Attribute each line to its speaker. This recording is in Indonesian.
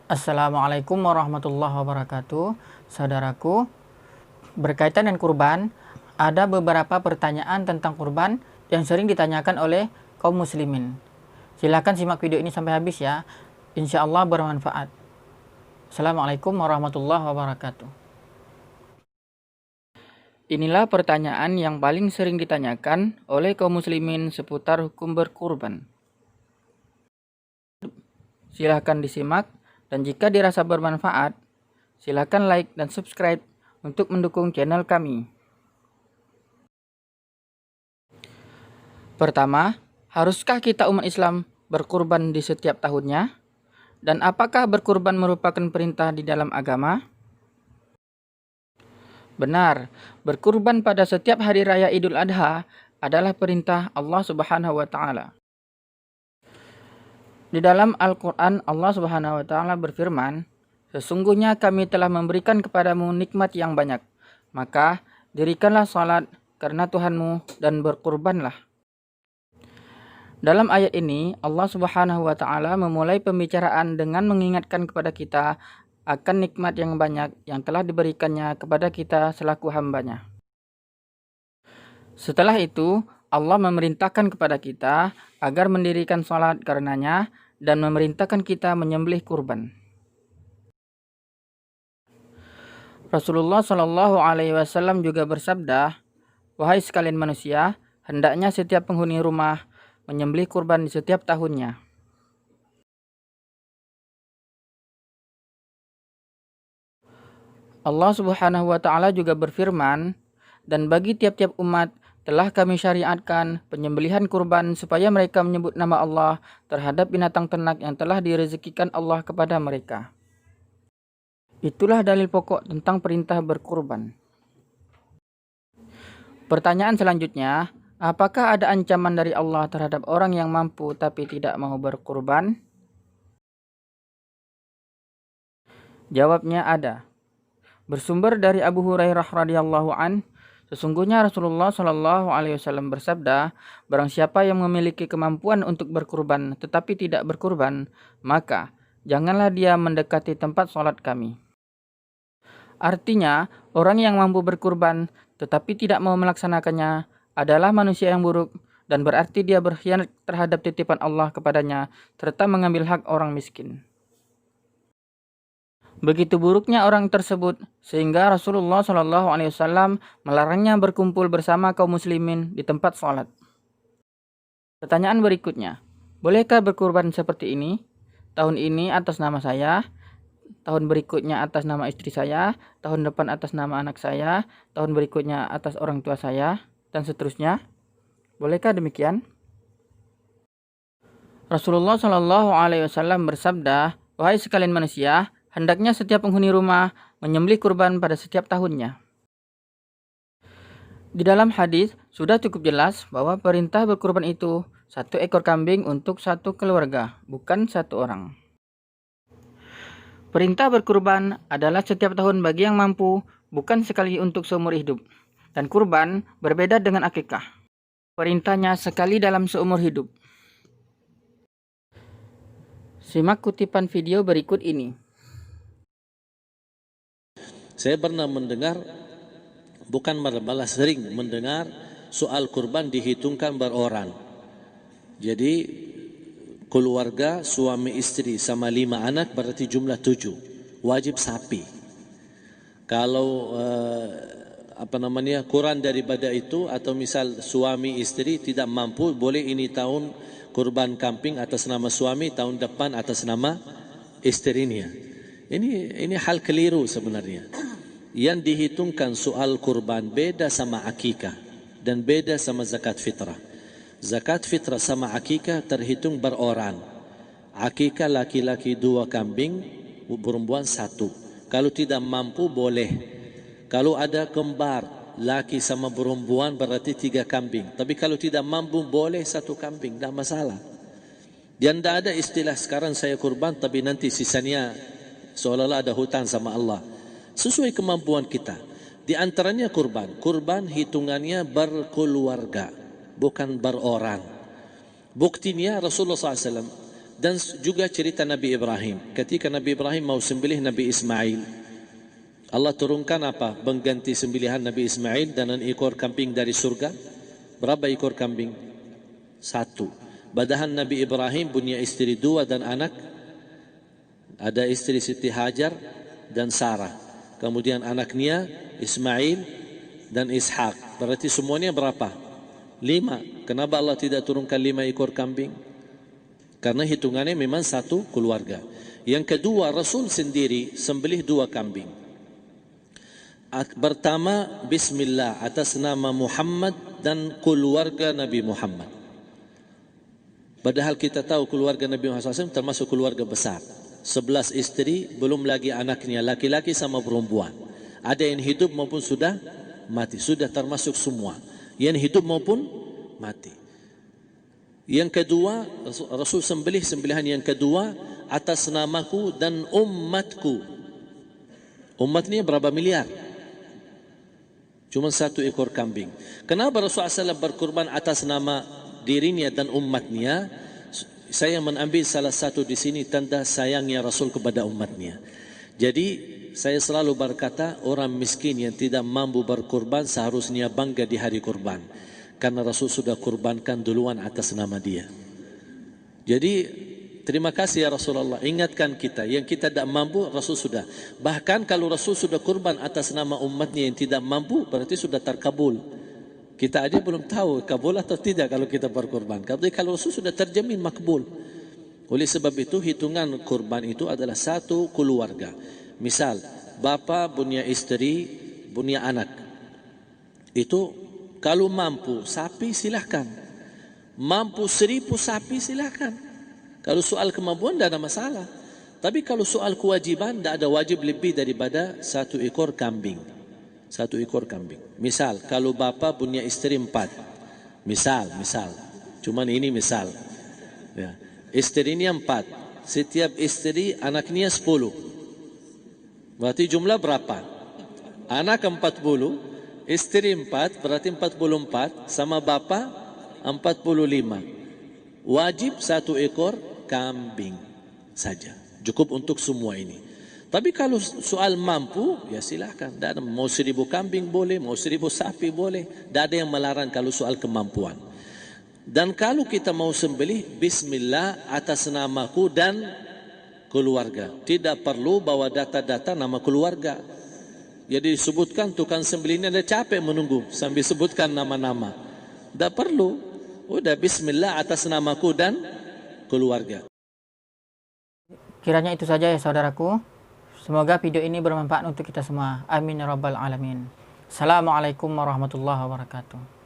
Speaker 1: Assalamualaikum warahmatullahi wabarakatuh. Saudaraku, berkaitan dengan kurban, ada beberapa pertanyaan tentang kurban yang sering ditanyakan oleh kaum muslimin. Silahkan simak video ini sampai habis ya. Insya Allah bermanfaat. Assalamualaikum warahmatullahi wabarakatuh. Inilah pertanyaan yang paling sering ditanyakan oleh kaum muslimin seputar hukum berkurban. Silahkan disimak. Dan jika dirasa bermanfaat, silakan like dan subscribe untuk mendukung channel kami. Pertama, haruskah kita umat Islam berkurban di setiap tahunnya? Dan apakah berkurban merupakan perintah di dalam agama? Benar, berkurban pada setiap hari raya Idul Adha adalah perintah Allah Subhanahu wa Ta'ala. Di dalam Al-Quran, Allah Subhanahu wa Ta'ala berfirman, "Sesungguhnya kami telah memberikan kepadamu nikmat yang banyak, maka dirikanlah salat karena Tuhanmu dan berkurbanlah." Dalam ayat ini, Allah Subhanahu wa Ta'ala memulai pembicaraan dengan mengingatkan kepada kita akan nikmat yang banyak yang telah diberikannya kepada kita selaku hambanya. Setelah itu, Allah memerintahkan kepada kita agar mendirikan salat karenanya dan memerintahkan kita menyembelih kurban. Rasulullah Shallallahu Alaihi Wasallam juga bersabda, "Wahai sekalian manusia, hendaknya setiap penghuni rumah menyembelih kurban di setiap tahunnya." Allah Subhanahu wa Ta'ala juga berfirman, "Dan bagi tiap-tiap umat telah kami syariatkan penyembelihan kurban supaya mereka menyebut nama Allah terhadap binatang ternak yang telah direzekikan Allah kepada mereka." Itulah dalil pokok tentang perintah berkurban. Pertanyaan selanjutnya, apakah ada ancaman dari Allah terhadap orang yang mampu tapi tidak mau berkurban? Jawabnya ada. Bersumber dari Abu Hurairah radhiyallahu an, sesungguhnya Rasulullah Shallallahu Alaihi Wasallam bersabda, "Barang siapa yang memiliki kemampuan untuk berkurban tetapi tidak berkurban, maka janganlah dia mendekati tempat sholat kami." Artinya, orang yang mampu berkurban tetapi tidak mau melaksanakannya adalah manusia yang buruk dan berarti dia berkhianat terhadap titipan Allah kepadanya serta mengambil hak orang miskin. Begitu buruknya orang tersebut sehingga Rasulullah Shallallahu Alaihi Wasallam melarangnya berkumpul bersama kaum muslimin di tempat sholat. Pertanyaan berikutnya, bolehkah berkurban seperti ini? Tahun ini atas nama saya, tahun berikutnya atas nama istri saya, tahun depan atas nama anak saya, tahun berikutnya atas orang tua saya, dan seterusnya. Bolehkah demikian? Rasulullah Shallallahu Alaihi Wasallam bersabda, "Wahai sekalian manusia, hendaknya setiap penghuni rumah menyembelih kurban pada setiap tahunnya." Di dalam hadis sudah cukup jelas bahwa perintah berkurban itu 1 ekor kambing untuk 1 keluarga, bukan 1 orang. Perintah berkurban adalah setiap tahun bagi yang mampu, bukan sekali untuk seumur hidup. Dan kurban berbeda dengan akikah. Perintahnya sekali dalam seumur hidup. Simak kutipan video berikut ini.
Speaker 2: Saya pernah mendengar, bukan malah sering mendengar soal kurban dihitungkan beroran. Jadi keluarga suami istri sama 5 anak berarti jumlah 7. Wajib sapi. Kalau kurang daripada itu atau misal suami istri tidak mampu, boleh ini tahun kurban kambing atas nama suami, tahun depan atas nama istrinya. Ini hal keliru sebenarnya. Yang dihitungkan soal kurban beda sama akikah dan beda sama zakat fitrah. Zakat fitrah sama akikah terhitung beroran. Akikah laki-laki 2 kambing, perempuan 1. Kalau tidak mampu boleh. Kalau ada kembar laki sama perempuan berarti 3 kambing. Tapi kalau tidak mampu boleh 1 kambing, tidak masalah. Dan tidak ada istilah sekarang saya kurban tapi nanti sisanya seolah-olah ada hutang sama Allah. Sesuai kemampuan kita. Di antaranya kurban. Kurban hitungannya berkeluarga, bukan beroran. Buktinya Rasulullah SAW Dan juga cerita Nabi Ibrahim. Ketika Nabi Ibrahim mau sembelih Nabi Ismail, Allah turunkan apa? Mengganti sembelihan Nabi Ismail dengan ekor kambing dari surga. Berapa ekor kambing? 1. Padahal Nabi Ibrahim punya istri 2 dan anak. Ada istri Siti Hajar dan Sarah. Kemudian anaknya Ismail dan Ishak. Berarti semuanya berapa? 5. Kenapa Allah tidak turunkan 5 ekor kambing? Karena hitungannya memang satu keluarga. Yang kedua, Rasul sendiri sembelih 2 kambing. Pertama, Bismillah atas nama Muhammad dan keluarga Nabi Muhammad. Padahal kita tahu keluarga Nabi Muhammad SAW termasuk keluarga besar. 11 istri, belum lagi anaknya, laki-laki sama perempuan. Ada yang hidup maupun sudah mati. Sudah termasuk semua. Yang hidup maupun mati. Yang kedua, Rasul sembelih sembelihan yang kedua atas namaku dan umatku. Umat ni berapa miliar? Cuma 1 ekor kambing. Kenapa Rasulullah SAW berkurban atas nama dirinya dan umatnya? Saya mengambil salah satu di sini tanda sayangnya Rasul kepada umatnya. Jadi saya selalu berkata, orang miskin yang tidak mampu berkurban seharusnya bangga di hari kurban. Karena Rasul sudah kurbankan duluan atas nama dia. Jadi terima kasih ya Rasulullah, ingatkan kita. Yang kita tidak mampu, Rasul sudah. Bahkan kalau Rasul sudah kurban atas nama umatnya yang tidak mampu, berarti sudah terkabul. Kita aja belum tahu kabul atau tidak kalau kita berkurban. Tapi kalau Rasul sudah terjamin makbul. Oleh sebab itu hitungan kurban itu adalah satu keluarga. Misal, bapa punya istri, punya anak. Itu kalau mampu sapi silahkan. Mampu 1000 sapi silahkan. Kalau soal kemampuan tidak ada masalah. Tapi kalau soal kewajiban, tidak ada wajib lebih daripada 1 ekor kambing. 1 ekor kambing. Misal, kalau bapa punya istri 4. Misal. Cuman ini misal. Ya. Istrinya 4. Setiap istri anaknya 10. Berarti jumlah berapa? Anak 40. Istri 4, berarti 44, sama bapa 45. Wajib 1 ekor kambing saja. Cukup untuk semua ini. Tapi kalau soal mampu, ya silahkan. Mau 1000 kambing boleh, mau 1000 sapi boleh. Tidak ada yang melarang kalau soal kemampuan. Dan kalau kita mau sembelih, Bismillah atas namaku dan keluarga. Tidak perlu bawa data-data nama keluarga. Jadi disebutkan tukang sembelihnya ada capek menunggu sambil sebutkan nama-nama. Tak perlu. Udah Bismillah atas namaku dan keluarga.
Speaker 1: Kiranya itu saja ya saudaraku. Semoga video ini bermanfaat untuk kita semua. Amin ya rabbal alamin. Assalamualaikum warahmatullahi wabarakatuh.